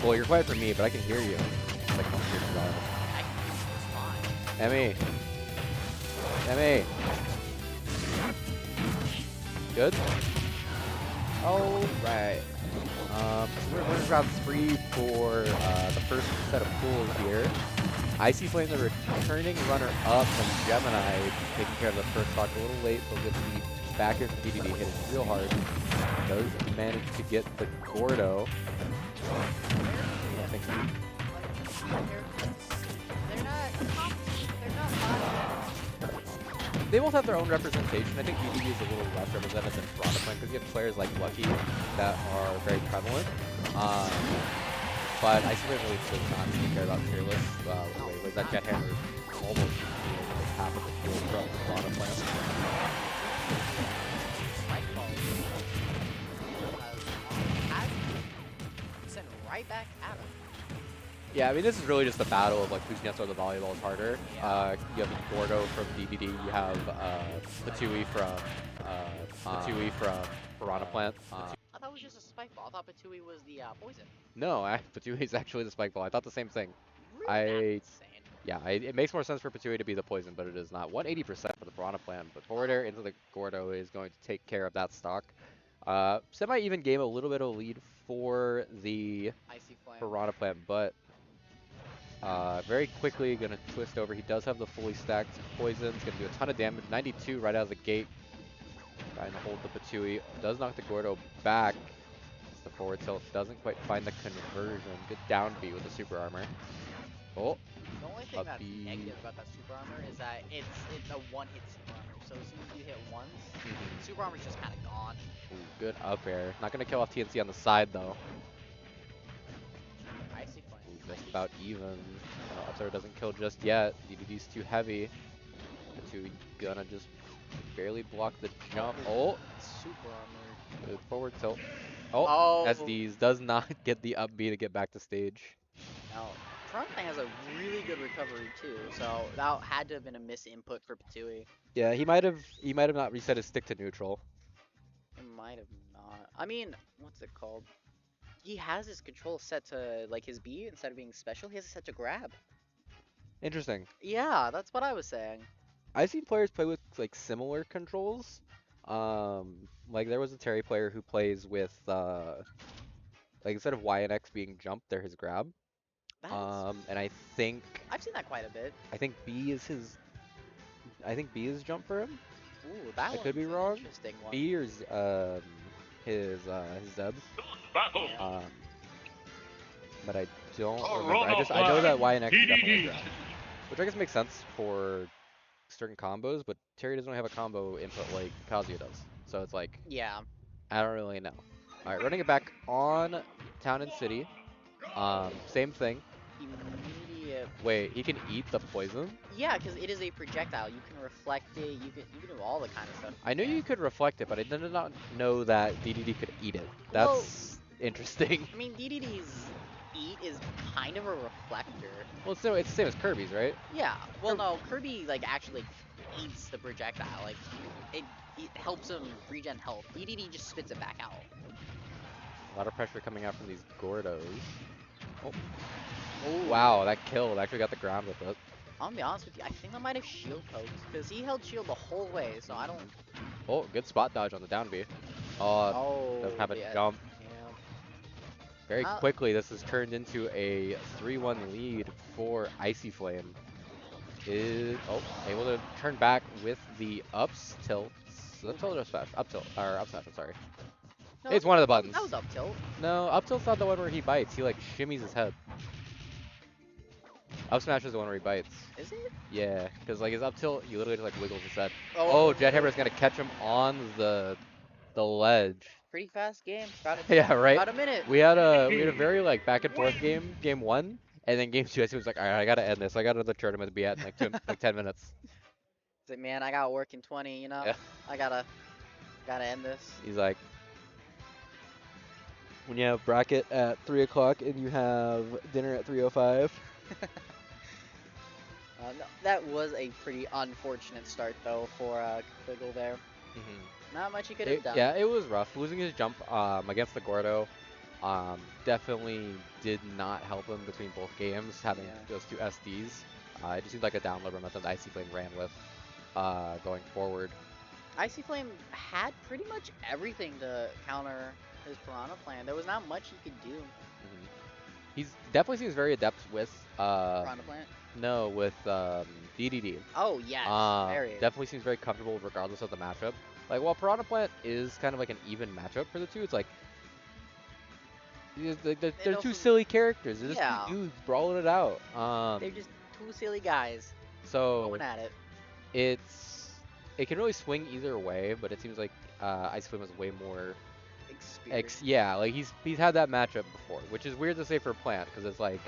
Well, you're quiet for me, but I can hear you. It's like, don't hear you, Kyle. I can use this fine. Emmy. Emmy. Good? Alright. So we're running round 3 for the first set of pools here. Icy Flame, the returning runner-up, and Gemini taking care of the first stock a little late, so we'll get the backer from DDD hitting real hard. Does manage to get the Gordo. I think they both have their own representation. I think DDD is a little less represented than Piranha Plant because you have players like Lucky that are very prevalent. But Icy Flame really does not seem to care about Fearless. Wait, was that Jet Hammer almost like half of the field from Piranha Plant? Sent right back at him. Yeah, I mean, this is really just a battle of like who's gonna throw the volleyballs harder. Yeah. You have Gordo from DDD. You have Patui from Piranha Plant. I thought it was just a spike ball. I thought Patui was the poison. No, Patui is actually the spike ball. I thought the same thing. Really? That's insane. Yeah, it makes more sense for Patui to be the poison, but it is not. 180% for the Piranha Plant, but forward air into the Gordo is going to take care of that stock. Semi-even game, a little bit of a lead for the Icy Flame. Piranha Plant, but very quickly gonna twist over. He does have the fully stacked poisons, gonna do a ton of damage. 92 right out of the gate. Trying to hold the Patui. Does knock the Gordo back. The forward tilt doesn't quite find the conversion. Good down B with the super armor. Oh. The only thing that's negative about that super armor is that it's a one-hit super armor. So as soon as you hit once, super armor's just kind of gone. Ooh, good up air. Not gonna kill off TNC on the side though. Icy Flame. Ooh, just about even. Up air doesn't kill just yet. DDD's too heavy. Patui gonna just barely block the jump. Oh. Super armor. Good forward tilt. Oh. SDs does not get the up B to get back to stage. Now, Piranha has a really good recovery too, so that had to have been a misinput for Patui. Yeah, he might have not reset his stick to neutral. It might have not. I mean, what's it called? He has his control set to like his B instead of being special. He has it set to grab. Interesting. Yeah, that's what I was saying. I've seen players play with like similar controls. Like there was a Terry player who plays with like instead of Y and X being jump, they're his grab. And I think I've seen that quite a bit. I think B is his. I think B is jump for him. Ooh, that I could be wrong. Interesting one. B or his Zeb. But I don't remember. I know that Y and X is definitely grab, which I guess makes sense for certain combos, but Terry doesn't have a combo input like Kazuya does. So it's like, yeah, I don't really know. All right, running it back on Town and City. Same thing. Immediate. Wait, he can eat the poison? Yeah, because it is a projectile. You can reflect it. You can do all the kind of stuff. I knew you could reflect it, but I did not know that DDD could eat it. That's interesting. I mean, DDD's eat is kind of a reflector. Well, so it's the same as Kirby's, right? Yeah. Well, no, Kirby like actually eats the projectile. Like it helps him regen health. DDD just spits it back out. A lot of pressure coming out from these Gordos. Oh. Oh, wow, that killed. Actually got the ground with it. I'll be honest with you, I think I might have shield poked because he held shield the whole way, so I don't. Oh, good spot dodge on the down B. Doesn't have a jump. Yeah. Very quickly, this has turned into a 3-1 lead for Icy Flame. Is able to turn back with the ups tilt. Up tilt or smash? Up tilt or up smash. I'm sorry. No, it's one of the buttons. That was up tilt. No, up tilt's not the one where he bites. He like shimmies his head. Up smash is the one where he bites. Is it? Yeah, because like his up tilt, he literally just like wiggles his head. Oh, Jet Hammer's gonna catch him on the ledge. Pretty fast game. Yeah, right. About a minute. We had a very like back and forth game 1, and then game 2. I was like, all right, I gotta end this. I got another tournament to be at in like 10 minutes. It's like, man, I got work in 20. You know, yeah. I gotta end this. He's like, when you have bracket at 3 o'clock and you have dinner at 3:05. No, that was a pretty unfortunate start though for Kviggle there. Not much he could have done. Yeah, it was rough. Losing his jump against the Gordo. Definitely did not help him between both games, having Yeah. those two SDs. It just seemed like a downloader method Icy Flame ran with going forward. Icy Flame had pretty much everything to counter his Piranha Plant. There was not much he could do. Hmm. He's definitely seems very adept with Piranha Plant? no with DDD. Oh, yes. Very. Definitely seems very comfortable regardless of the matchup. Like while Piranha Plant is kind of like an even matchup for the two, it's like They they're know two from. silly characters. They're just two Yeah. dudes brawling it out. They're just two silly guys So going at it. it's it can really swing either way, but it seems like Ice Flame is way more Experience. yeah, like he's had that matchup before, which is weird to say for Plant because it's like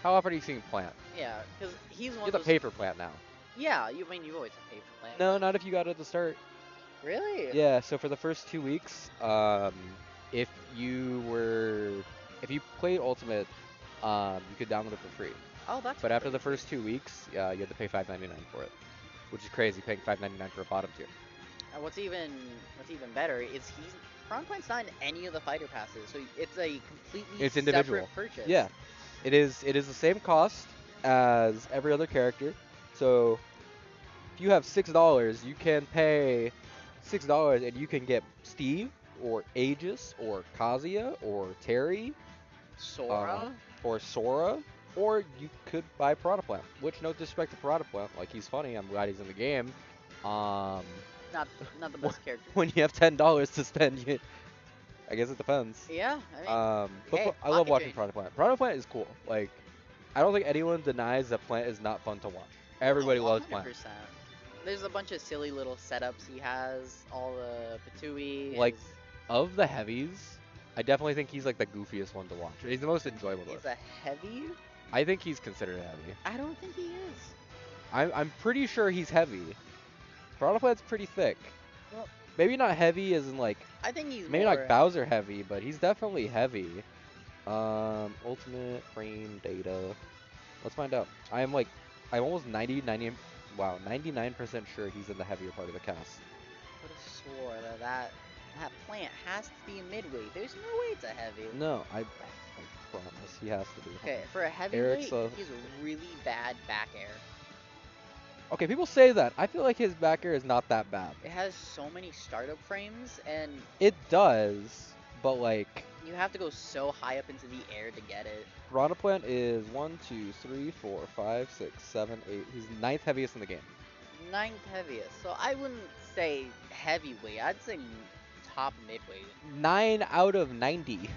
how often are you seeing Plant? Yeah, because he's one You're of the those. paper Plant now. Yeah, you I mean you always have paper plant, No, but not if you got it at the start. really? Yeah, so for the first 2 weeks, if you were if you played Ultimate, you could download it for free. Oh, that's But after the crazy. first 2 weeks, you had to pay $5.99 for it, which is crazy, paying $5.99 for a bottom tier. And what's even better is he's Piranha Plant's not in any of the fighter passes, so it's a completely It's separate individual. purchase. Yeah, it is the same cost as every other character. So if you have $6, you can pay $6 and you can get Steve or Aegis or Kazuya or Terry uh, Sora? or Sora, or you could buy Piranha Plant. Which, no disrespect to Piranha Plant, like he's funny. I'm glad he's in the game. Um, Not not the best character. when you have $10 to spend, I guess it depends. Yeah, I mean, But hey, I love pocket watching change. Piranha Plant. Piranha Plant is cool. Like, I don't think anyone denies that Plant is not fun to watch. No, Everybody loves Plant. 100%. There's a bunch of silly little setups he has. All the Patui, Like, of the heavies, I definitely think he's like the goofiest one to watch. He's the most enjoyable to he's watch. a heavy. I think he's considered heavy. I don't think he is. I'm pretty sure he's heavy. Piranha Plant's pretty thick. Well, Maybe not heavy as in like I think he's maybe more. not Bowser heavy, but he's definitely heavy. Ultimate frame data. Let's find out. I'm almost 99% sure he's in the heavier part of the cast. Could have swore that plant has to be a midweight. There's no way it's a heavy. No, I promise he has to be. Okay, for a Eric's heavyweight, he has a really bad back air. okay, people say that. I feel like his back air is not that bad. It has so many startup frames, and It does, but like you have to go so high up into the air to get it. Piranha Plant is 1, 2, 3, 4, 5, 6, 7, 8. He's ninth heaviest in the game. Ninth heaviest, so I wouldn't say heavyweight. I'd say top midweight. 9 out of 90.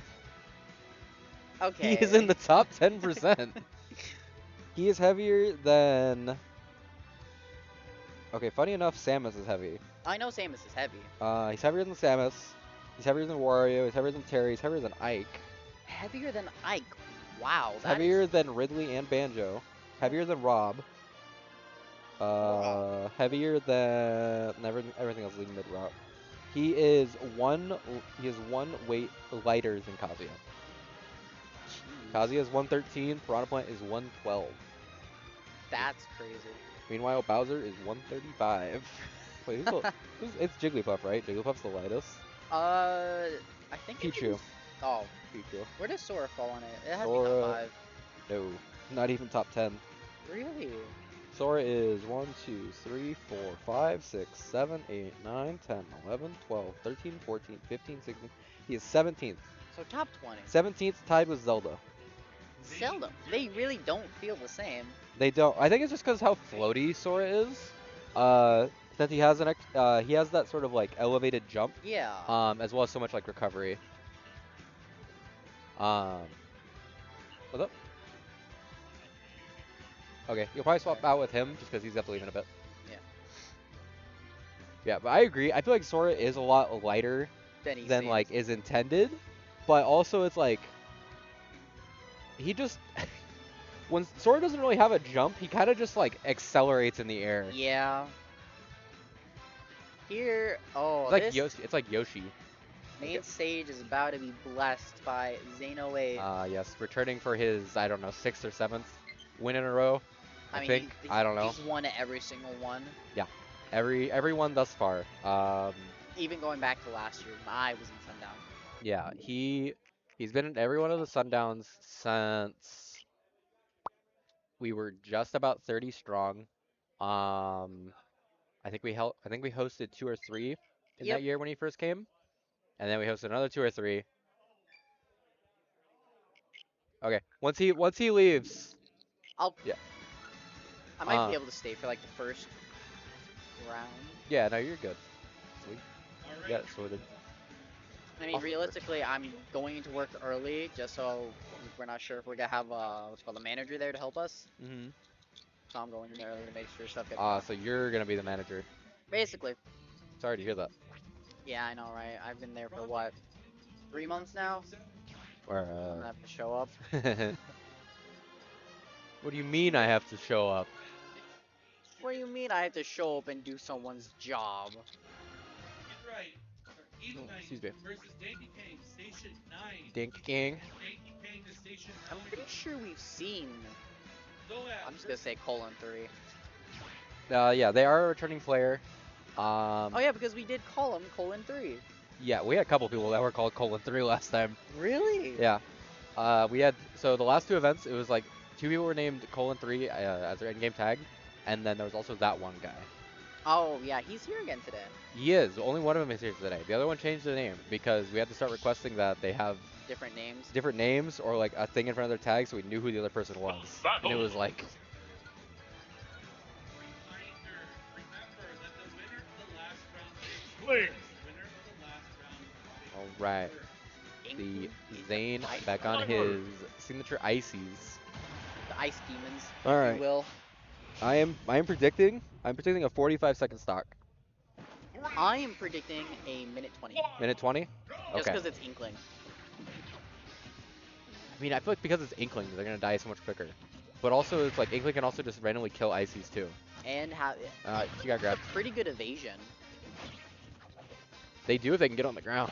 He is in Okay. the top 10%. He is heavier than. Okay, funny enough, Samus is heavy. I know Samus is heavy. He's heavier than Samus. He's heavier than Wario. He's heavier than Terry. He's heavier than Ike. Heavier than Ike. Wow, He's that heavier is than Ridley and Banjo. Heavier than Rob. wow. Heavier than everything else is mid route. He is one weight lighter than Kazuya. Jeez, Kazuya is 113. Piranha Plant is 112. that's crazy. Meanwhile, Bowser is 135. Wait, it's Jigglypuff, right? Jigglypuff's the lightest. I think it Pichu. is. Oh, Pichu. where does Sora fall on it? It has to be top Sora, 5. no, not even top 10. Really? Sora is 1, 2, 3, 4, 5, 6, 7, 8, 9, 10, 11, 12, 13, 14, 15, 16. He is 17th. So top 20. 17th tied with Zelda. Seldom. They really don't feel the same. They don't. I think it's just because how floaty Sora is. That he has he has that sort of like elevated jump. Yeah. As well as so much like recovery. Um, what's up? Okay, you'll probably swap Okay. out with him just because he's got to leave in a bit. Yeah. Yeah, but I agree. I feel like Sora is a lot lighter Then he than seems. like is intended, but also it's like he just when Sora doesn't really have a jump, he kind of just like accelerates in the air. Yeah. Here, oh, It's like this Yoshi. It's like Yoshi. main stage is about to be blessed by Xeno 8. Yes, returning for his I don't know 6th or 7th win in a row. I mean, think I don't know. He's won every single one. Yeah, everyone thus far. Even going back to last year, when I was in Sundown. Yeah, he He's been in every one of the Sundowns since we were just about 30 strong. I think we hosted two or three in that Yep. year when he first came, and then we hosted another two or three. Okay, once he leaves, I'll yeah. I might be Uh, able to stay for like the first round. yeah, no, you're good. Sweet. You got it sorted. I mean, Also first. realistically, I'm going to work early just so we're not sure if we're gonna have what's called a manager there to help us. Mm-hmm. So I'm going in there early to make sure stuff gets done. So you're gonna be the manager. Basically, Sorry to hear that. yeah, I know, right? I've been there for what, 3 months now? I'm Or gonna have to show up. what do you mean I have to show up? What do you mean I have to show up and do someone's job? Oh, excuse me. Dink King. I'm pretty sure we've seen. I'm just gonna say colon 3. Yeah, they are a returning player. Oh yeah, because we did call him colon 3. Yeah, we had a couple people that were called Colon 3 last time. Really? Yeah. We had, so the last two events, it was like two people were named Colon 3 as their in-game tag, and then there was also that one guy. Oh yeah, he's here again today. He is. Only one of them is here today. The other one changed their name because we had to start requesting that they have Different names. different names or like a thing in front of their tag so we knew who the other person was. And it was like, all right. The Inkling? Zane Ice back on his signature ices. The ice demons, All if you right. will. I'm predicting a 45-second stock. I am predicting a minute 20. Minute 20? Just Okay. because it's Inkling. I mean, I feel like because it's Inkling, they're gonna die so much quicker. But also, it's like Inkling can also just randomly kill ices too. And have She got grabbed. pretty good evasion. They do if they can get on the ground.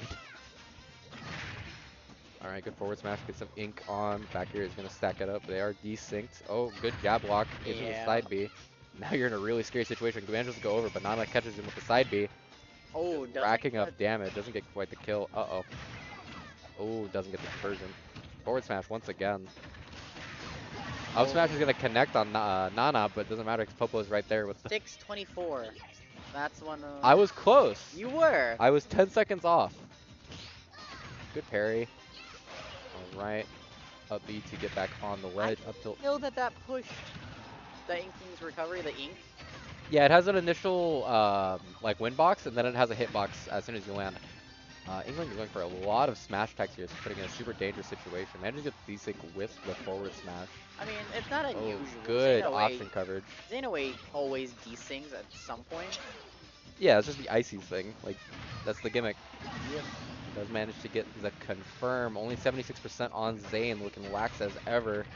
All right, good forward smash. Get some ink on. Back here is going to stack it up. They are desynced. Oh, good jab block into the Yeah. side B. Now you're in a really scary situation. Command just go over, but Nana catches him with the side B. Oh, doesn't Racking up get- damage. Doesn't get quite the kill. Uh-oh. Oh, doesn't get the conversion. Forward smash once again. Up smash is going to connect on Nana, but it doesn't matter because Popo is right there with the... 624. That's one of... I was close. You were. I was 10 seconds off. Good parry. All right. Up B to get back on the ledge. Up tilt. I know that pushed the Inkling's recovery, the ink. Yeah, it has an initial like win box, and then it has a hit box as soon as you land. England is going for a lot of smash attacks here, so putting in a super dangerous situation. Managing to get desync with the forward smash. I mean, it's not unusual. Oh, good Xenoe option coverage. Xenoe always desyncs at some point. Yeah, it's just the icy thing. Like, that's the gimmick. Does manage to get the confirm. Only 76% on Zane, looking lax as ever.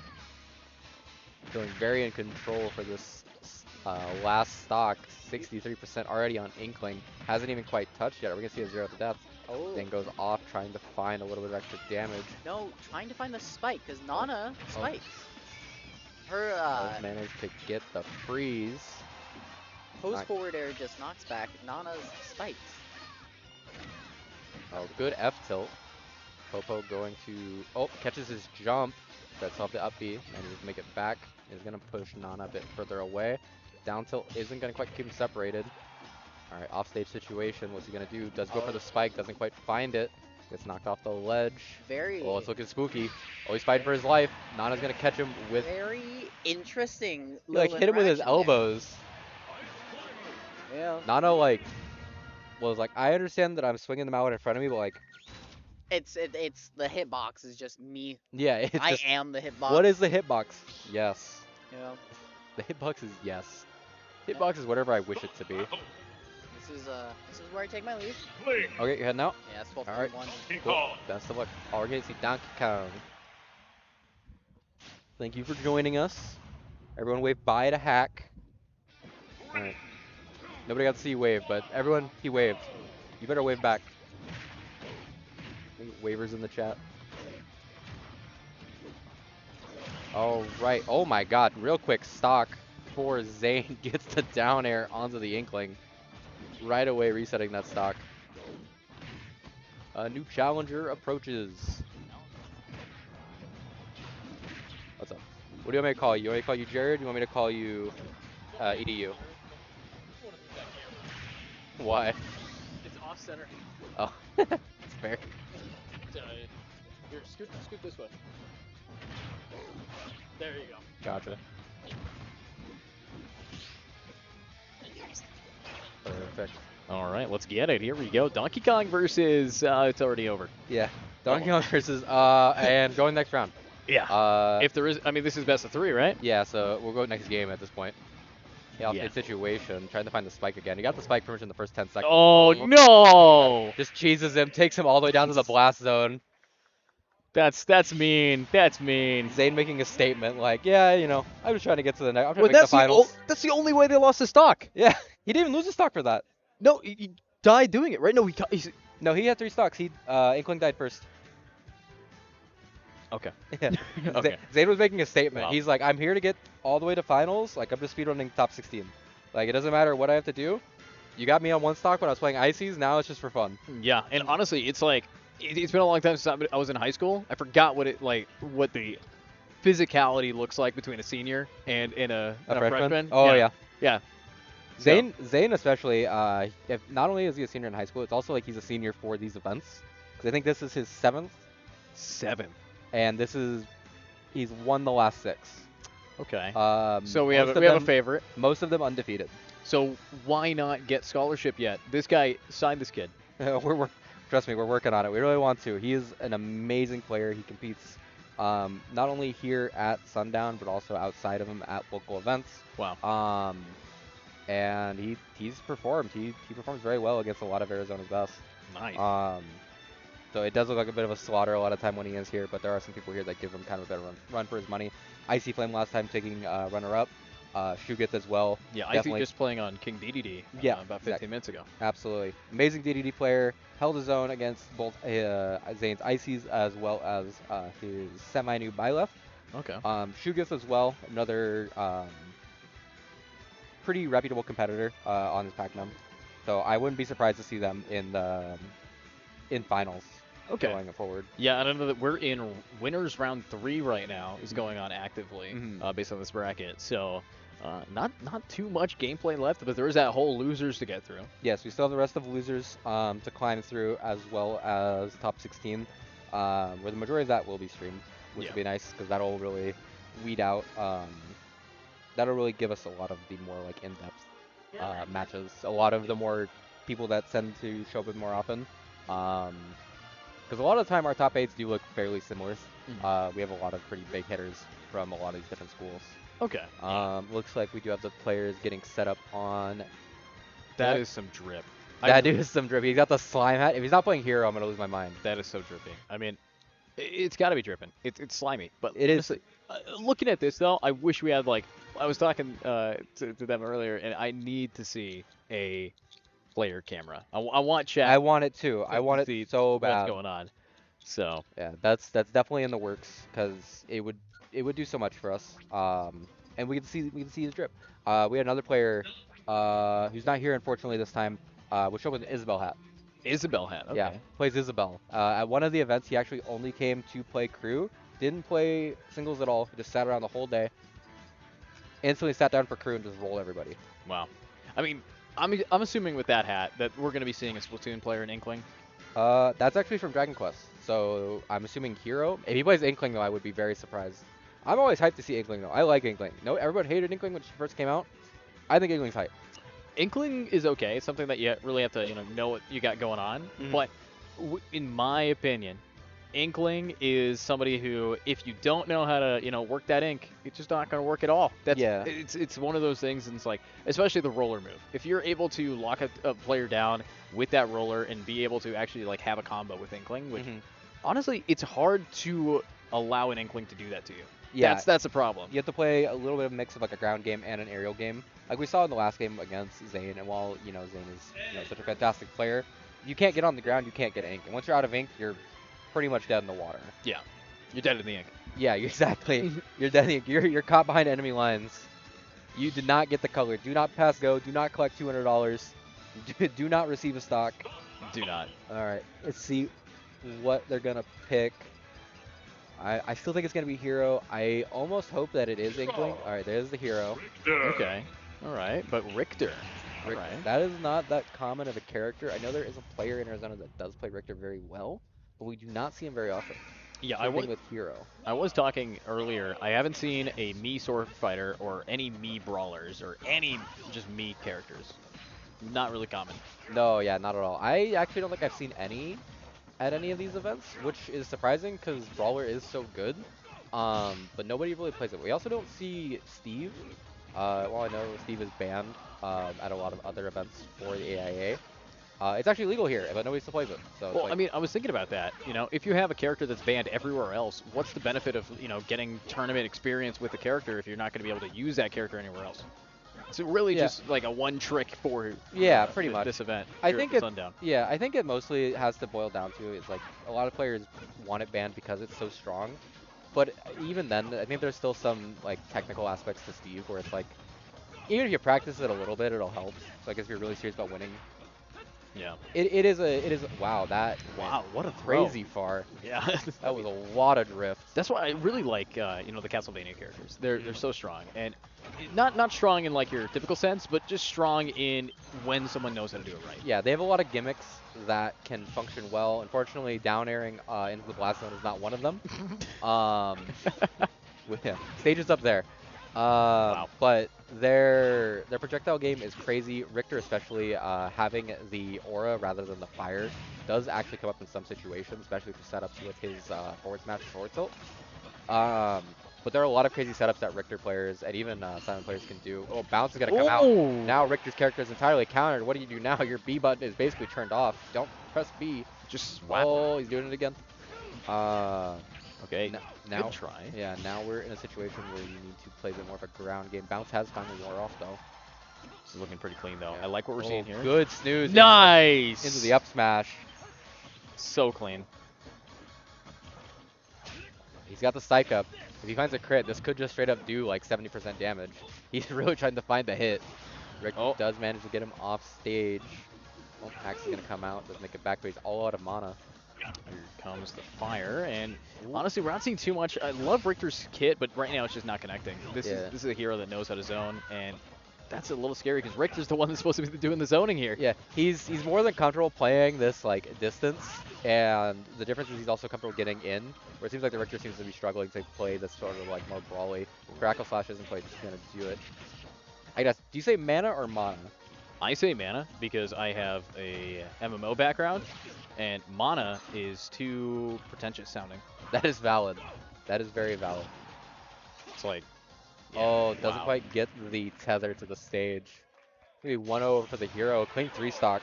Feeling very in control for this last stock. 63% already on Inkling. Hasn't even quite touched yet. We're going to see a 0 to death. Oh. Then goes off trying to find a little bit of extra damage. No, trying to find the spike, because Nana spikes. Her Does manage to get the freeze. post forward air just knocks back Nana's spikes. Oh, good F tilt. Popo going to, oh, catches his jump. Sets off the up B, manages to make it back. Is going to push Nana a bit further away. Down tilt isn't going to quite keep him separated. All right, offstage situation. What's he going to do? Does go for the spike, doesn't quite find it. Gets knocked off the ledge. Very. Oh, it's looking spooky. Oh, he's fighting for his life. Nana's going to catch him with, Very interesting. he, like, hit him with his elbows. Yeah. Nana, like, was like, I understand that I'm swinging them out in front of me, but, like, It's the hitbox is just me. yeah, it's I just, am the hitbox. what is the hitbox? Yes. You know, The hitbox is yes. Hitbox is whatever I wish it to be. this is where I take my leave. Okay, you're heading out? Yeah, it's 12:31. All right. Cool. Best of luck. Oh, we're going to see Donkey Kong. Thank you for joining us. Everyone wave bye to Hack. All right. Nobody got to see you wave, but everyone, he waved. You better wave back. Any waivers in the chat? All right. Oh my God. Real quick stock for Zane gets the down air onto the Inkling. Right away resetting that stock. A new challenger approaches. What do you want me to call you? You want me to call you Jared? You want me to call you EDU? Why? It's off center. Oh, it's fair. Here, scoot this way. There you go. Gotcha. Perfect. All right, let's get it. Here we go. Donkey Kong versus. It's already over. Yeah. Donkey Kong versus and going next round. Yeah. If there is, I mean, this is best of 3, right? Yeah, so we'll go next game at this point. Yeah, Yeah. situation, trying to find the spike again. He got the spike pretty much in the first 10 seconds. Oh no! Just cheeses him, takes him all the way down to the blast zone. That's mean. That's mean. Zane making a statement like, yeah, you know, I was trying to get to the next. I'm trying to make the finals. That's the only way they lost the stock. Yeah, he didn't even lose a stock for that. No, he died doing it, right? No, No, he had 3 stocks. Inkling died first. Okay. Yeah. Okay. Zane was making a statement. Wow. He's like, I'm here to get all the way to finals. Like, I'm just speedrunning top 16. Like, it doesn't matter what I have to do. You got me on 1 stock when I was playing Ices. Now it's just for fun. Yeah, and honestly, it's like it's been a long time since I was in high school. I forgot what the physicality looks like between a senior and a freshman. Oh yeah. Yeah. Zane especially. If not only is he a senior in high school, it's also like he's a senior for these events. Because I think this is his 7th. 7. And he's won the last 6. Okay. So we have a favorite. Most of them undefeated. So why not get scholarship yet? This guy signed this kid. Trust me, we're working on it. We really want to. He is an amazing player. He competes not only here at Sundown, but also outside of him at local events. Wow. And he's performed. He performs very well against a lot of Arizona's best. Nice. So it does look like a bit of a slaughter a lot of time when he is here, but there are some people here that give him kind of a better run for his money. Icy Flame last time taking runner-up. Shugith as well. Yeah, Icy just playing on King DDD about 15 minutes ago. Absolutely. Amazing DDD player. Held his own against both Zane's Ices as well as his semi-new Byleth. Okay. Shugith as well, another pretty reputable competitor on his Pac-Num. So I wouldn't be surprised to see them in finals. Okay. Going forward. Yeah, and I know that we're in winners round 3 right now is going on actively based on this bracket. So not too much gameplay left, but there is that whole losers to get through. Yes, we still have the rest of losers to climb through, as well as top 16, where the majority of that will be streamed, which will be nice because that'll really weed out. That'll really give us a lot of the more like in-depth matches. A lot of the more people that tend to show up more often. Because a lot of the time our top 8s do look fairly similar. We have a lot of pretty big hitters from a lot of these different schools. Okay. Looks like we do have the players getting set up on. That is some drip. That dude is some drip. He's got the slime hat. If he's not playing hero, I'm gonna lose my mind. That is so drippy. I mean, it's got to be dripping. It's slimy. But it honestly, looking at this though, I wish we had like I was talking to them earlier, and I need to see a player camera. I want chat. I want it too. I want it so bad. What's going on? So yeah, that's definitely in the works because it would do so much for us. And we can see his drip. We had another player who's not here unfortunately this time. We'll show up with an Isabel hat. Isabel hat. Okay. Yeah, plays Isabel. At one of the events, he actually only came to play crew. Didn't play singles at all. He just sat around the whole day. Instantly sat down for crew and just rolled everybody. Wow. I mean, I'm assuming with that hat that we're going to be seeing a Splatoon player in Inkling. That's actually from Dragon Quest. So I'm assuming Hero. If he plays Inkling though, I would be very surprised. I'm always hyped to see Inkling though. I like Inkling. No, everyone hated Inkling when she first came out. I think Inkling's hype. Inkling is okay. It's something that you really have to know what you got going on. But in my opinion, Inkling is somebody who, if you don't know how to work that ink, it's just not going to work at all. It's one of those things, and it's like, especially the roller move. If you're able to lock a player down with that roller and be able to actually like have a combo with Inkling, which honestly, it's hard to allow an Inkling to do that to you. Yeah, that's a problem. You have to play a little bit of a mix of like a ground game and an aerial game, like we saw in the last game against Zane. And while Zane is such a fantastic player, you can't get on the ground, you can't get ink, and once you're out of ink, you're pretty much dead in the water. Yeah, you're dead in the ink. Yeah, exactly. You're dead in the ink. You're caught behind enemy lines. You did not get the color. Do not pass go. Do not collect $200. Do not receive a stock. Do not. All right, let's see what they're gonna pick. I still think it's going to be Hero. I almost hope that it is Inkling. All right, there's the Hero. Okay. All right. But Richter. All Rick, right. that is not that common of a character. I know there is a player in Arizona that does play Richter very well, but we do not see him very often. Yeah, Same thing with Hero. I was talking earlier. I haven't seen a Mii sword fighter or any Mii brawlers or any just Mii characters. Not really common. No, yeah, not at all. I actually don't think I've seen any at any of these events, which is surprising because Brawler is so good. But nobody really plays it. We also don't see Steve. Well, I know Steve is banned at a lot of other events for the AIA. It's actually legal here, but nobody still plays it. So it's Well, like, I mean, I was thinking about that. You know, if you have a character that's banned everywhere else, what's the benefit of, getting tournament experience with the character if you're not going to be able to use that character anywhere else? It's really Yeah. just like a one trick for yeah, pretty much. this event. I here at think the it, Sundown. yeah, I think it mostly has to boil down to it's like a lot of players want it banned because it's so strong. But even then, I think there's still some like technical aspects to Steve where it's like even if you practice it a little bit, it'll help. So I guess if you're really serious about winning, Yeah. it is wow, that went Wow, what a throw. crazy far. Yeah. That was a lot of drift. That's why I really like, the Castlevania characters. They're so strong, and not strong in like your typical sense, but just strong in when someone knows how to do it right. Yeah, they have a lot of gimmicks that can function well. Unfortunately, down airing into the blast zone is not one of them. With him, stage is up there. Wow. But their projectile game is crazy. Richter, especially having the aura rather than the fire, does actually come up in some situations, especially for setups with his forward smash and forward tilt. But there are a lot of crazy setups that Richter players and even silent players can do. Oh, bounce is gonna come out. Oh! Now Richter's character is entirely countered. What do you do now? Your B button is basically turned off. Don't press B. Just swap. Oh, he's doing it again. Okay. Now, Good try. yeah, now we're in a situation where you need to play a bit more of a ground game. Bounce has finally wore off though. This is looking pretty clean though. Yeah. I like what we're seeing here. Good snooze Nice. into the up smash. So clean. He's got the psych up. If he finds a crit, this could just straight up do like 70% damage. He's really trying to find the hit. Rick does manage to get him off stage. Oh, Axe is gonna come out, doesn't make it back, but he's all out of mana. Here comes the fire, and honestly, we're not seeing too much. I love Richter's kit, but right now it's just not connecting. This is a hero that knows how to zone, and that's a little scary because Richter's the one that's supposed to be doing the zoning here. Yeah, he's more than comfortable playing this like distance, and the difference is he's also comfortable getting in. Where it seems like the Richter seems to be struggling to play this sort of like more brawly. Crackle Slash isn't quite just gonna do it. I guess. Do you say mana or mana? I say mana because I have a MMO background, and mana is too pretentious sounding. That is valid. That is very valid. It's like, oh, doesn't quite get the tether to the stage. Maybe 1-0 over for the hero. Clean 3-stock.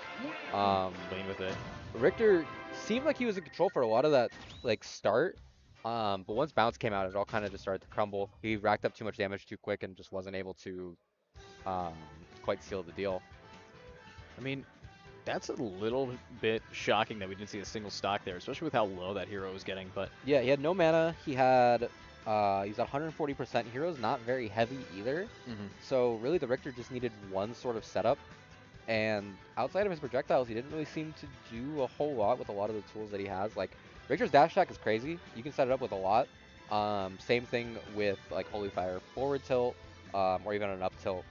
Playing with it. Richter seemed like he was in control for a lot of that like start. But once bounce came out, it all kind of just started to crumble. He racked up too much damage too quick and just wasn't able to quite seal the deal. I mean, that's a little bit shocking that we didn't see a single stock there, especially with how low that hero was getting. But yeah, he had no mana. He's at 140%. Hero's not very heavy either. So really, the Richter just needed one sort of setup. And outside of his projectiles, he didn't really seem to do a whole lot with a lot of the tools that he has. Like Richter's dash attack is crazy. You can set it up with a lot. Same thing with like Holy Fire forward tilt, or even an up tilt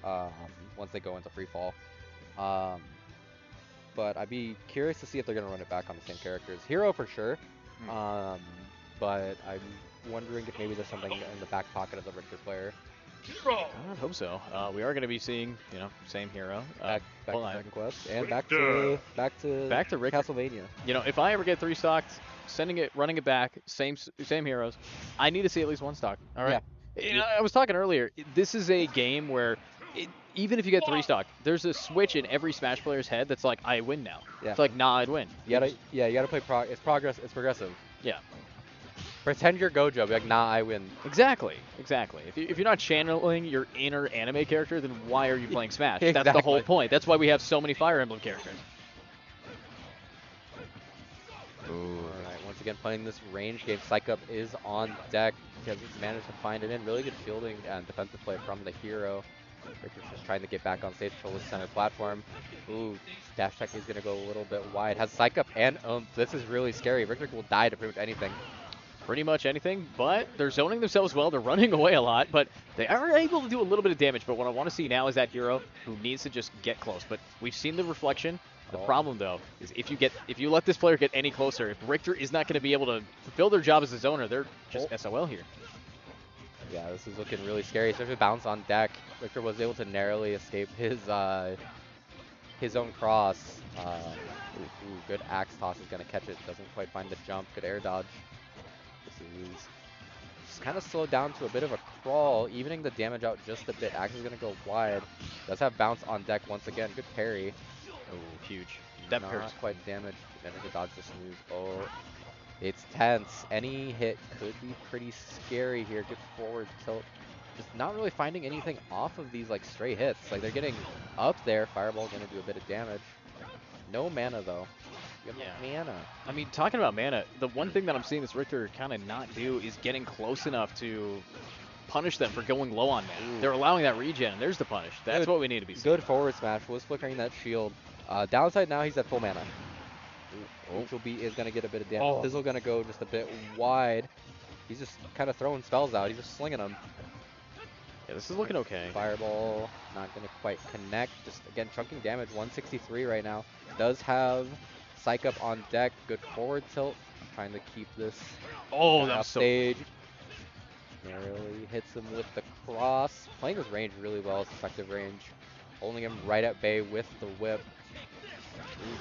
once they go into free fall. But I'd be curious to see if they're gonna run it back on the same characters. Hero for sure. But I'm wondering if maybe there's something in the back pocket of the Richter player. I don't hope so. We are going to be seeing, same hero. Back to Dragon Quest and back to Richter. Castlevania. If I ever get 3 stocked, running it back, same heroes, I need to see at least 1 stock. All right. Yeah. I was talking earlier. This is a game where even if you get 3 stock, there's a switch in every Smash player's head that's like, I win now. Yeah. It's like, nah, I'd win. You gotta play it's progressive. Yeah. Pretend you're Gojo, be like, nah, I win. Exactly. If you're not channeling your inner anime character, then why are you playing Smash? Exactly. That's the whole point. That's why we have so many Fire Emblem characters. Alright, once again playing this range game. Psych Up is on deck because he's managed to find it in. Really good fielding and defensive play from the hero. Richter's just trying to get back on stage, control the center platform. Ooh, dash tech is going to go a little bit wide. Has Psych Up and this is really scary. Richter will die to pretty much anything. pretty much anything, but they're zoning themselves well. They're running away a lot, but they are able to do a little bit of damage. But what I want to see now is that hero who needs to just get close. But we've seen the reflection. The problem, though, is if you let this player get any closer, if Richter is not going to be able to fulfill their job as a zoner, they're just SOL here. Yeah, this is looking really scary, especially bounce on deck. Richter was able to narrowly escape his own cross. Good axe toss is gonna catch it. Doesn't quite find the jump. Good air dodge. This is just kind of slowed down to a bit of a crawl, evening the damage out just a bit. Axe is gonna go wide. Does have bounce on deck once again. Good parry. Oh, huge. That Not parry's quite damaged. Managed to dodge the snooze. Oh, it's tense. Any hit could be pretty scary here. Good forward tilt. Just not really finding anything off of these like stray hits. Like they're getting up there. Fireball gonna do a bit of damage. No mana though. You have no mana. I mean, talking about mana, the one thing that I'm seeing this Richter kind of not do is getting close enough to punish them for going low on mana. They're allowing that regen, and there's the punish. That's what we need to be seeing. Good forward smash. Was flickering that shield. Downside now he's at full mana. Neutral beat is gonna get a bit of damage. Fizzle gonna go just a bit wide. He's just kind of throwing spells out. He's just slinging them. Yeah, this is looking okay. Fireball, not going to quite connect. Just, again, chunking damage. 163 right now. Does have Psych Up on deck. Good forward tilt. Trying to keep this that's stage. Narrowly hits him with the cross. Playing his range really well. His effective range. Holding him right at bay with the whip.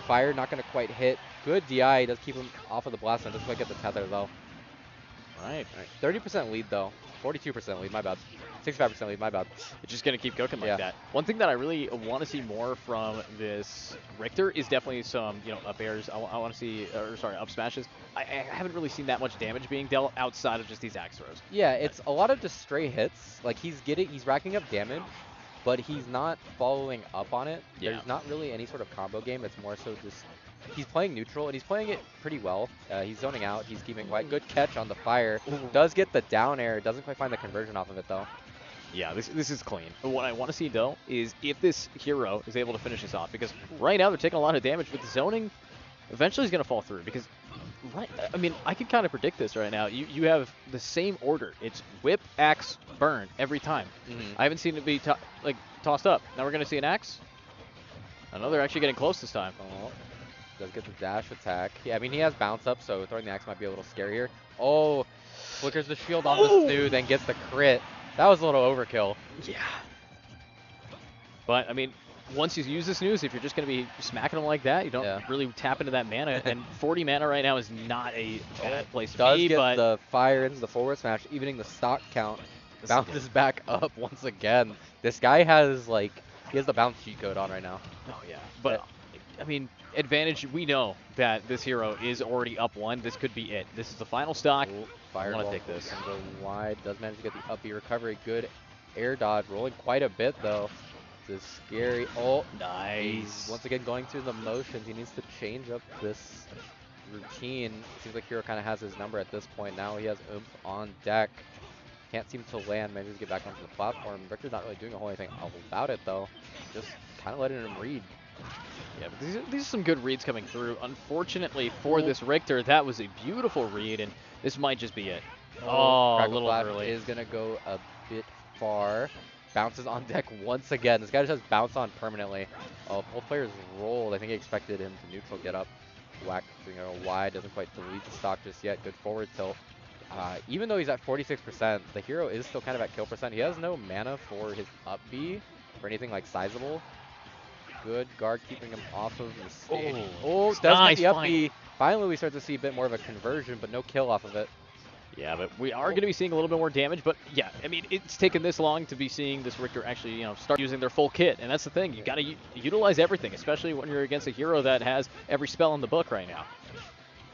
Fire not going to quite hit. Good DI. Does keep him off of the blast and doesn't quite get the tether though. Right. 30% lead though. 42% lead, my bad. 65% lead, my bad. It's just going to keep cooking like that. One thing that I really want to see more from this Richter is definitely some, up airs. I want to see, up smashes. I haven't really seen that much damage being dealt outside of just these axe throws. Yeah, it's a lot of just stray hits. Like he's racking up damage, but he's not following up on it. Yeah. There's not really any sort of combo game. It's more so just he's playing neutral, and he's playing it pretty well. He's zoning out. He's keeping quite good catch on the fire. Does get the down air. Doesn't quite find the conversion off of it, though. Yeah, this is clean. But what I want to see, though, is if this hero is able to finish this off. Because right now they're taking a lot of damage, but the zoning eventually is going to fall through. Because, I mean, I can kind of predict this right now. You have the same order. It's whip, axe, burn every time. I haven't seen it be tossed up. Now we're going to see an axe. I know they're actually getting close this time. Oh. Does get the dash attack. Yeah, I mean, he has bounce up, so throwing the axe might be a little scarier. Oh, flickers the shield on the snoo, then gets the crit. That was a little overkill. Yeah. But, I mean, once you use the snooze, if you're just going to be smacking them like that, you don't really tap into that mana. And 40 mana right now is not a bad place to be. Does get but the fire into the forward smash, evening the stock count. Bounces back up once again. This guy has, he has the bounce cheat code on right now. Oh, yeah. But, I mean, advantage, we know that this hero is already up one. This could be it. This is the final stock. I want to take this. And go wide. Does manage to get the up B recovery. Good air dodge. Rolling quite a bit, though. This is scary. Oh, nice. He's once again going through the motions. He needs to change up this routine. Seems like hero kind of has his number at this point. Now he has oomph on deck. Can't seem to land. Manages to get back onto the platform. Victor's not really doing a whole anything about it, though. Just kind of letting him read. Yeah, but these are some good reads coming through. Unfortunately for this Richter, that was a beautiful read, and this might just be it. Oh, a little early. Is going to go a bit far. Bounces on deck once again. This guy just has bounce on permanently. Oh, both players rolled. I think he expected him to neutral get up. Whack, wide. Doesn't quite delete the stock just yet. Good forward tilt. Even though he's at 46%, the hero is still kind of at kill percent. He has no mana for his up B or anything sizable. Good guard keeping him off of the stage. Does get the up B. Finally, we start to see a bit more of a conversion, but no kill off of it. Yeah, but we are going to be seeing a little bit more damage. But yeah, I mean, it's taken this long to be seeing this Richter actually, start using their full kit, and that's the thing. You got to utilize everything, especially when you're against a hero that has every spell in the book right now.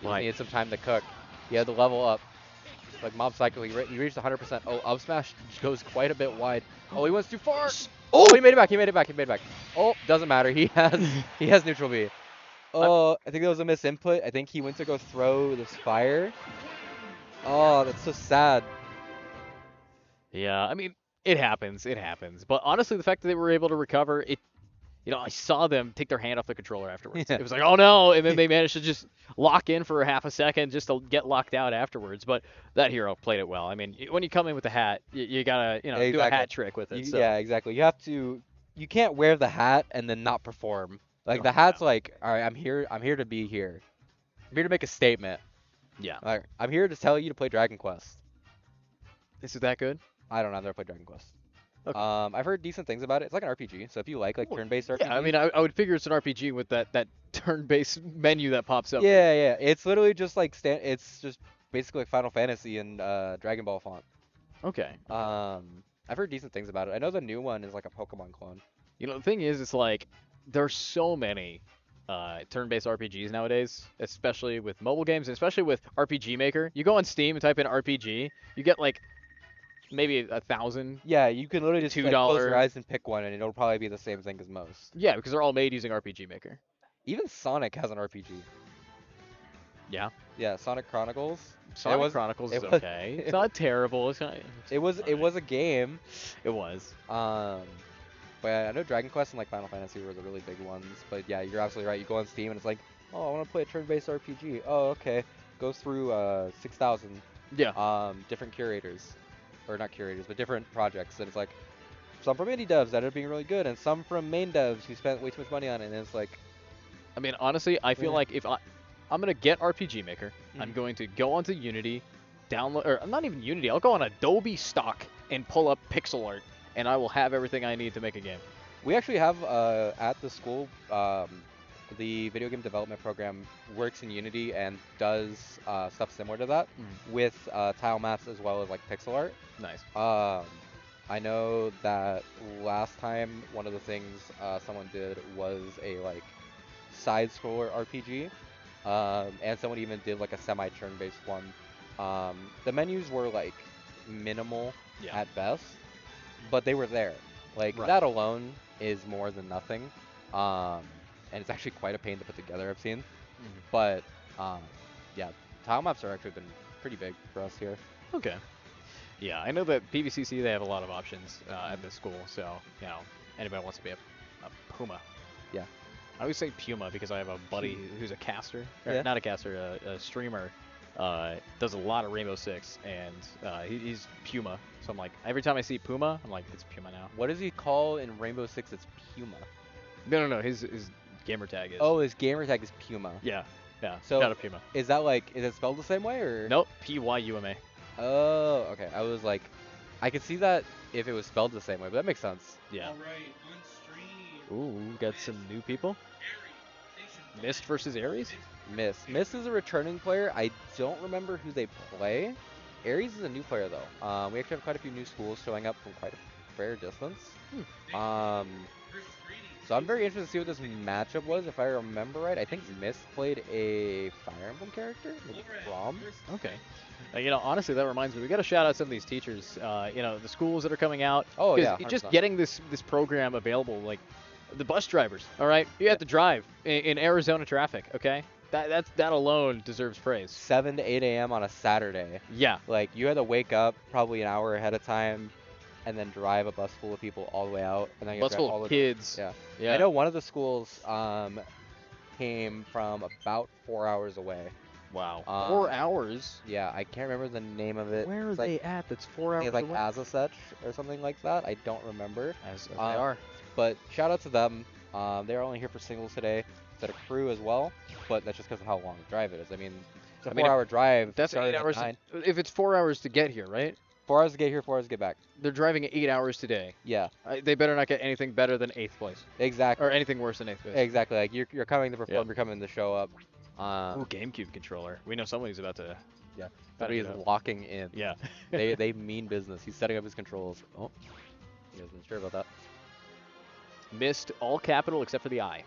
He needed some time to cook. He had to level up. Like Mob Psycho, he reached 100%. Oh, up smash goes quite a bit wide. Oh, he went too far. Oh, he made it back. He made it back. He made it back. Oh, doesn't matter. He has neutral B. Oh, I think that was a misinput. I think he went to go throw this fire. Oh, that's so sad. Yeah, I mean, it happens. It happens. But honestly, the fact that they were able to recover, I saw them take their hand off the controller afterwards. Yeah. It was like, oh no, and then they managed to just lock in for a half a second just to get locked out afterwards. But that hero played it well. I mean, when you come in with a hat, you gotta, do a Exactly. hat trick with it. So. Yeah, exactly. You can't wear the hat and then not perform. Like Oh, the hat's no. like, all right, I'm here to be here. I'm here to make a statement. Yeah. Like, I'm here to tell you to play Dragon Quest. Is it that good? I don't know, I've never played Dragon Quest. Okay. I've heard decent things about it. It's like an RPG, so if you like Well, turn-based RPGs. Yeah, I mean, I would figure it's an RPG with that turn-based menu that pops up. Yeah. It's literally just like it's just basically like Final Fantasy and Dragon Ball font. Okay. I've heard decent things about it. I know the new one is like a Pokemon clone. The thing is, it's like there's so many turn-based RPGs nowadays, especially with mobile games, and especially with RPG Maker. You go on Steam and type in RPG, you get like maybe 1,000. Yeah, you can literally just like, $2. close your eyes and pick one, and it'll probably be the same thing as most. Yeah, because they're all made using RPG Maker. Even Sonic has an RPG. Yeah. Yeah, Sonic Chronicles. Sonic Chronicles is was- okay. It's not terrible. It's not, It was a game. It was. But I know Dragon Quest and like Final Fantasy were the really big ones. But yeah, you're absolutely right. You go on Steam and it's like, oh, I want to play a turn-based RPG. Oh, okay. Go through 6,000 Yeah. different curators, or not curators, but different projects. And it's like some from indie devs that ended up being really good, and some from main devs who spent way too much money on it. And it's like, I mean, honestly, I feel Yeah. like if I'm gonna get RPG Maker, I'm Mhm. going to go onto Unity, download, or not even Unity. I'll go on Adobe Stock and pull up pixel art, and I will have everything I need to make a game. we actually have at the school, the video game development program works in Unity and does stuff similar to that with tile maps as well as like pixel art. Nice. I know that last time one of the things someone did was a like side scroller RPG, and someone even did like a semi turn-based one. The menus were like minimal Yeah. at best, but they were there. Like Right. that alone is more than nothing. And it's actually quite a pain to put together, I've seen. But yeah, tile maps are actually been pretty big for us here. Okay. Yeah, I know that PVCC, they have a lot of options at this school, so anybody wants to be a Puma. Yeah. I always say Puma because I have a buddy who's a caster, or Yeah. not a caster, a streamer. Does a lot of Rainbow Six, and he's Puma. So I'm like, every time I see Puma, I'm like, it's Puma now. What does he call in Rainbow Six? It's Puma. No. His gamer tag is. Oh, his gamer tag is Puma. Yeah. So- not a Puma. Is that like, is it spelled the same way or? Nope. PYUMA. Oh, okay. I was like, I could see that if it was spelled the same way, but that makes sense. Yeah. All right, on stream. Ooh, we got some new people. Aries, Mist versus Ares. Mist is a returning player. I don't remember who they play. Ares is a new player though. We actually have quite a few new schools showing up from quite a fair distance. versus Greedy. So I'm very interested to see what this matchup was. If I remember right, I think Mist played a Fire Emblem character, maybe Overhead Rom. versus Okay. Honestly, that reminds me, we got to shout out some of these teachers. The schools that are coming out. Oh 'Cause yeah, just 100%. getting this program available, like the bus drivers. All right, you have to drive in Arizona traffic. Okay, that alone deserves praise. 7 to 8 a.m. on a Saturday. Yeah. Like you had to wake up probably an hour ahead of time, and then drive a bus full of people all the way out, and then you Bus have to drive full all of the kids. Yeah. Yeah. I know one of the schools came from about 4 hours away. Wow. Um, 4 hours. Yeah, I can't remember the name of it. Where are It's like, they at? That's 4 I hours think it's like away. Azasech or something like that. I don't remember. As they Um, are. But shout out to them. They're only here for singles today. Instead of crew as well, but that's just because of how long the drive it is. I mean, it's a I mean, 4 hour drive. That's starting 8 at hours. 9. If it's 4 hours to get here, right? 4 hours to get here, 4 hours to get back. They're driving 8 hours today. Yeah, They better not get anything better than 8th place, exactly. or anything worse than 8th place. Exactly. Like you're coming to perform, Yep. you're coming to show up. Ooh, GameCube controller. We know somebody's about to. Yeah. about to Somebody is hit up. locking in. Yeah. They mean business. He's setting up his controls. Oh, you guys not sure about that? Missed all capital except for the I.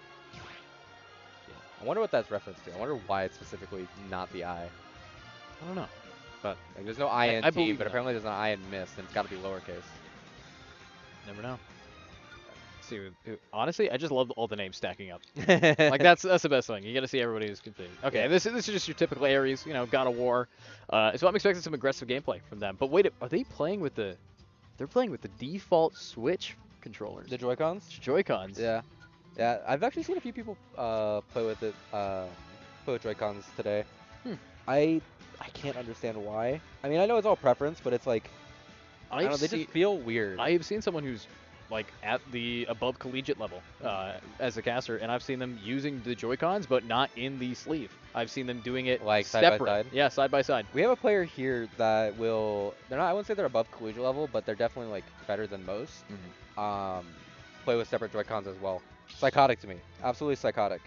I wonder what that's reference to. I wonder why it's specifically not the I. I don't know. But Like, there's no I in I T, believe but that. apparently there's an I in Mist, and it's got to be lowercase. never know. See, honestly, I just love all the names stacking up. Like that's the best thing. You got to see everybody who's complete. Okay, Yeah. this is just your typical Ares, God of War. So I'm expecting some aggressive gameplay from them. But wait, are they playing with They're playing with the default Switch controllers. The Joy-Cons? Joy-Cons. Yeah. Yeah, I've actually seen a few people play with it, play with Joy-Cons today. Hmm. I can't understand why. I mean, I know it's all preference, but it's like I don't know, they just feel weird. I have seen someone who's like at the above collegiate level as a caster, and I've seen them using the Joy-Cons, but not in the sleeve. I've seen them doing it Like side separate. by side? Yeah, side by side. We have a player here that will. They're not. I wouldn't say they're above collegiate level, but they're definitely like better than most. Play with separate Joy-Cons as well. Psychotic to me. Absolutely psychotic.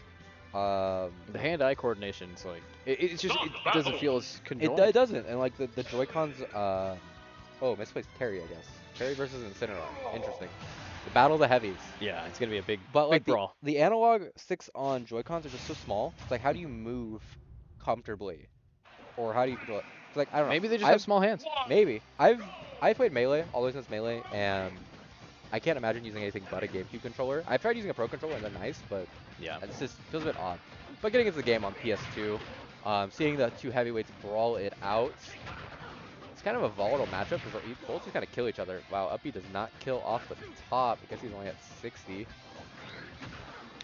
The hand-eye coordination's like it's just it doesn't feel as It conjoined. doesn't, and like the Joy-Cons. Oh, misplaced Terry, I guess. Terry versus Incineroar. Interesting. The battle of the heavies. Yeah, it's gonna be a big, But like big brawl. the analog sticks on Joy-Cons are just so small. It's like how do you move comfortably, or how do you control it? It's like I don't know. Maybe they just have small hands. Maybe I've played Melee all the way since Melee, and I can't imagine using anything but a GameCube controller. I've tried using a Pro controller and they're nice, but Yeah. it just feels a bit odd. But getting into the game on PS2, seeing the two heavyweights brawl it out, it's kind of a volatile matchup because both just kind of kill each other. Wow, Uppy does not kill off the top because he's only at 60.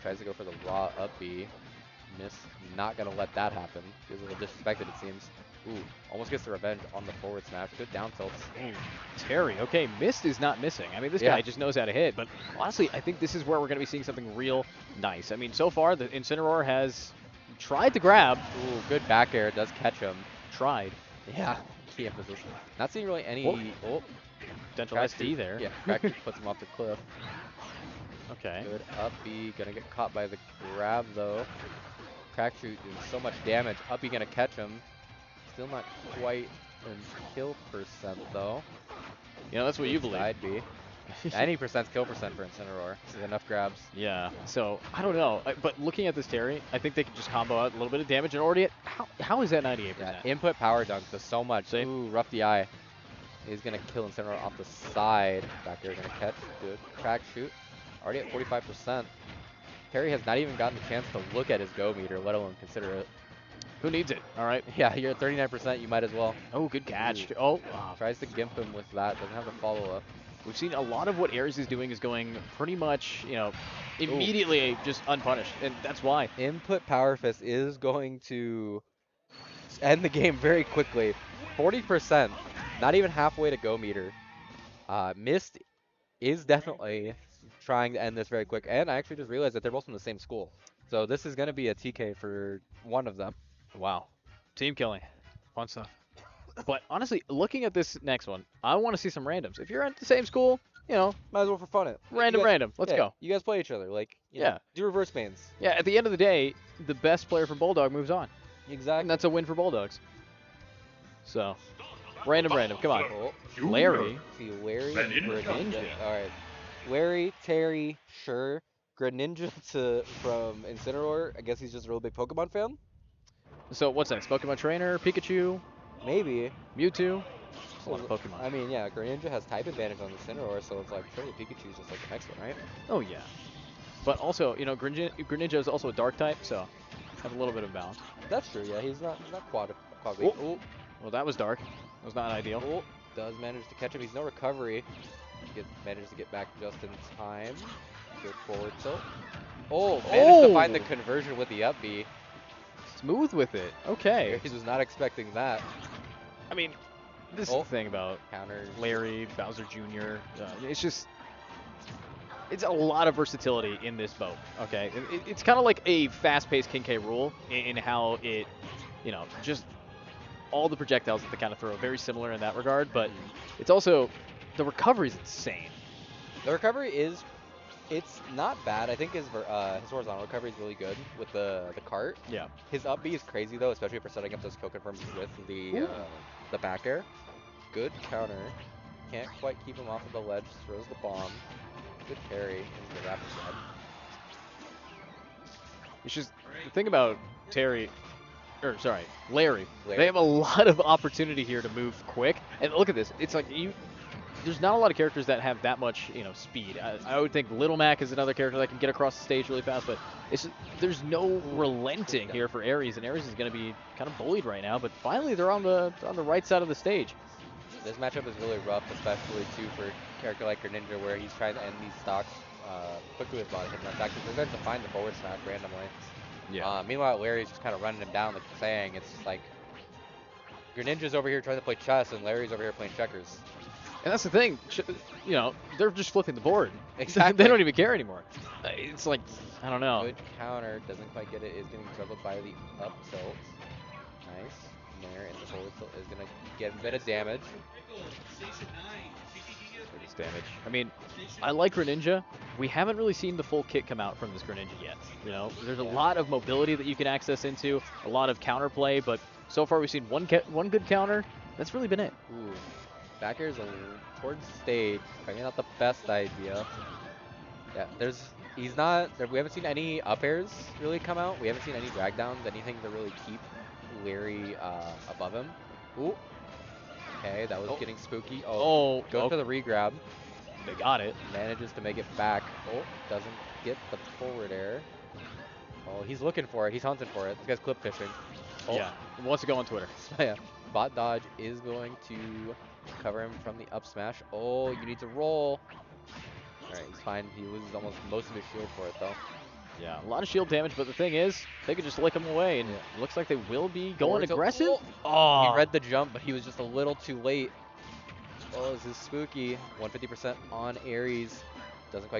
Tries to go for the raw Uppy. Miss, not gonna let that happen. Feels a little disrespected, it seems. Ooh, almost gets the revenge on the forward smash. Good down tilts. Ooh, Terry, okay, Mist is not missing. I mean, this Yeah. guy just knows how to hit, but honestly, I think this is where we're going to be seeing something real nice. I mean, so far, the Incineroar has tried to grab. Ooh, good back air. Does catch him. Tried. Yeah, key emphasis. Not seeing really any. Oh, Potential crack SD shoot. there. Yeah, crack shoot puts him off the cliff. Okay. Good Uppy. Gonna get caught by the grab, though. Crack shoot doing so much damage. Uppy gonna catch him. Still not quite in kill percent, though. You know, that's what you believe. Side B. Any percent kill percent for Incineroar. Enough grabs. Yeah, so I don't know, but looking at this Terry, I think they can just combo out a little bit of damage and already. How is that 98%? Yeah, input power dunk does so much. See? Ooh, rough DI. He's gonna kill Incineroar off the side. Back air gonna catch. Good crack shoot. Already at 45%. Terry has not even gotten the chance to look at his go meter, let alone consider it. Who needs it? All right. Yeah, you're at 39%. You might as well. Oh, good catch. Ooh. Oh, Tries to gimp him with that. Doesn't have the follow up. we've seen a lot of what Ares is doing is going pretty much, immediately just unpunished, and that's why. Input power fist is going to end the game very quickly. 40%. Not even halfway to go meter. Mist is definitely trying to end this very quick. And I actually just realized that they're both from the same school. So this is going to be a TK for one of them. Wow. Team killing. Fun stuff. But honestly, looking at this next one, I want to see some randoms. If you're at the same school, Might as well for fun it. random. Let's go. You guys play each other. Like, you Yeah. know, do reverse mains. Yeah, at the end of the day, the best player for Bulldog moves on. Exactly. And that's a win for Bulldogs. So, random. Come on. Oh, Larry. see, Larry and Greninja. Greninja. All right. Larry, Terry, sure. Greninja from Incineroar. I guess he's just a real big Pokemon fan. So, what's next? Pokemon Trainer, Pikachu, Maybe. Mewtwo. That's a lot of Pokemon. I mean, yeah, Greninja has type advantage on Incineroar, so it's like surely Pikachu's just like the next one, right? Oh, yeah. But also, Greninja is also a dark type, so have a little bit of balance. That's true. Yeah, he's not quad. Oh. Well, that was dark. That was not ideal. Oh, does manage to catch him. He's no recovery. Manages to get back just in time. Good forward tilt. Oh, managed to find the conversion with the up B. Smooth with it. Okay. He was not expecting that. I mean, this is the thing about Counter. Larry, Bowser Jr. It's a lot of versatility in this boat. Okay, it's kind of like a fast-paced King K. Rool in how it, just all the projectiles that they kind of throw very similar in that regard. But it's also the recovery is insane. The recovery is, it's not bad. I think his horizontal recovery is really good with the cart. Yeah. His up B is crazy though, especially for setting up those kill confirms with the back air. Good counter. Can't quite keep him off of the ledge. Throws the bomb. Good carry into the rapid side. It's just the thing about Larry. Larry. They have a lot of opportunity here to move quick. And look at this. It's like there's not a lot of characters that have that much, speed. I would think Little Mac is another character that can get across the stage really fast, but there's no relenting here for Ares, and Ares is going to be kind of bullied right now. But finally, they're on the right side of the stage. This matchup is really rough, especially too for a character like Greninja, where he's trying to end these stocks quickly with a lot of hidden attacks. They're going to find the forward smash randomly. Yeah. Meanwhile, Larry's just kind of running him down, like you're saying. It's just like Greninja's over here trying to play chess, and Larry's over here playing checkers. And that's the thing, you know, they're just flipping the board. Exactly. They don't even care anymore. It's like, I don't know. Good counter, doesn't quite get it, is getting juggled by the up tilt. Nice. Nair into forward tilt is going to get a bit of damage. Station 9. Biggest damage. I mean, I like Greninja. We haven't really seen the full kit come out from this Greninja yet. You know, there's a lot of mobility that you can access into, a lot of counterplay, but so far we've seen one good counter. That's really been it. Ooh. Back air's towards stage. Probably not the best idea. Yeah, he's not, we haven't seen any up airs really come out. We haven't seen any drag downs, anything to really keep Larry above him. Ooh. Okay, that was getting spooky. Oh, Goes for the re-grab. They got it. Manages to make it back. Oh, doesn't get the forward air. Oh, he's looking for it. He's hunting for it. This guy's clip fishing. Oh. Yeah, he wants to go on Twitter. Yeah, bot dodge is going to cover him from the up smash. Oh, you need to roll. All right, he's fine. He loses almost most of his shield for it, though. Yeah, a lot of shield damage, but the thing is, they could just lick him away, and it looks like they will be going aggressive. Oh, he read the jump, but he was just a little too late. Oh, this is spooky. 150% on Aries. Doesn't quite get